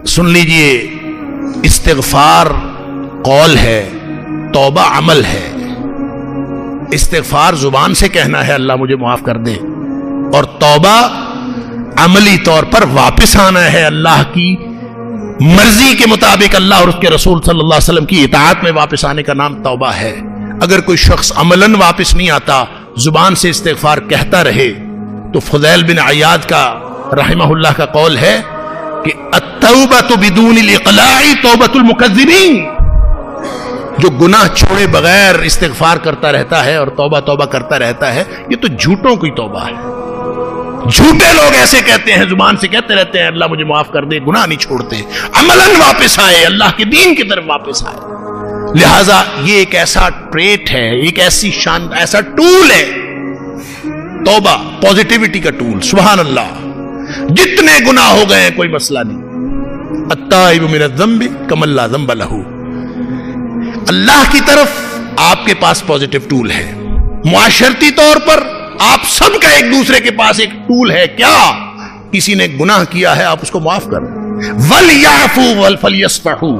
सुन लीजिए, इस्तिग़फ़ार कौल है, तौबा अमल है। इस्तिग़फ़ार जुबान से कहना है अल्लाह मुझे माफ कर दे, और तौबा अमली तौर पर वापस आना है अल्लाह की मर्जी के मुताबिक, अल्लाह और उसके रसूल सल्लल्लाहु अलैहि वसल्लम की इताअत में वापस आने का नाम तौबा है। अगर कोई शख्स अमलन वापस नहीं आता, जुबान से इस्तिग़फ़ार कहता रहे, तो फुज़ैल बिन अयाद का रहमहुल्लाह का कौल है कि अत्तौबतु बिदूनिल इक़लाइ तौबतुल मुकज़्ज़िबीन। जो गुनाह छोड़े बगैर इस्तिग़फ़ार करता रहता है और तौबा तौबा करता रहता है, ये तो झूठों की तौबा है। झूठे लोग ऐसे कहते हैं, जुबान से कहते रहते हैं अल्लाह मुझे माफ कर दे, गुनाह नहीं छोड़ते, अमलन वापस आए, अल्लाह के दीन की तरफ वापस आए। लिहाजा ये एक ऐसा ट्रेट है, एक ऐसी शान, ऐसा टूल है तौबा, पॉजिटिविटी का टूल। सुभान अल्लाह, जितने गुनाह हो गए कोई मसला नहीं। अत्ताइबु मिनज़्ज़म्बि कमन ला ज़म्ब लहू। अल्लाह की तरफ आपके पास पॉजिटिव टूल है। मुआशरती तौर पर आप सबका एक दूसरे के पास एक टूल है। क्या? किसी ने गुनाह किया है, आप उसको माफ कर, वल याफू वल फलयस्फहू।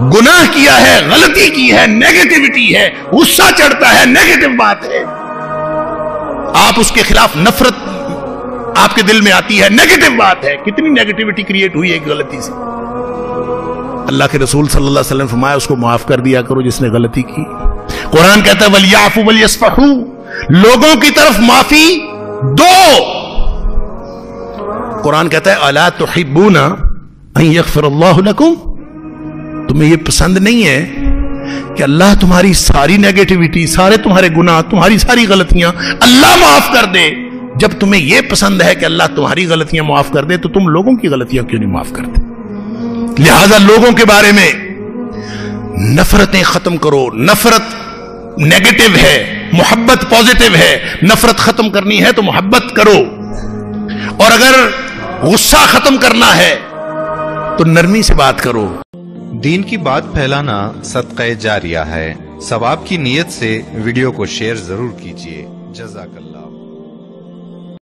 गुनाह किया है, गलती की है, नेगेटिविटी है, गुस्सा चढ़ता है, नेगेटिव बात है, आप उसके खिलाफ नफरत आपके दिल में आती है, नेगेटिव बात है। कितनी नेगेटिविटी क्रिएट हुई एक गलती से। अल्लाह के रसूल सल्लल्लाहु अलैहि वसल्लम फरमाया उसको माफ कर दिया करो जिसने गलती की। कुरान कहता है वल याफू वल यस्फहू, लोगों की तरफ माफी दो। कुरान कहता है अला तुहिब्बूना अन यग़फ़िरल्लाहु लकुम, तुम्हें यह पसंद नहीं है कि अल्लाह तुम्हारी सारी नेगेटिविटी, सारे तुम्हारे गुनाह, तुम्हारी सारी गलतियां अल्लाह माफ कर दे। जब तुम्हें यह पसंद है कि अल्लाह तुम्हारी गलतियां माफ कर दे, तो तुम लोगों की गलतियां क्यों नहीं माफ करते? लिहाजा लोगों के बारे में नफरतें खत्म करो। नफरत नेगेटिव है, मोहब्बत पॉजिटिव है। नफरत खत्म करनी है तो मोहब्बत करो, और अगर गुस्सा खत्म करना है तो नरमी से बात करो। दीन की बात फैलाना सदक़े जारिया है। सवाब की नीयत से वीडियो को शेयर जरूर कीजिए। जज़ाकल्लाह।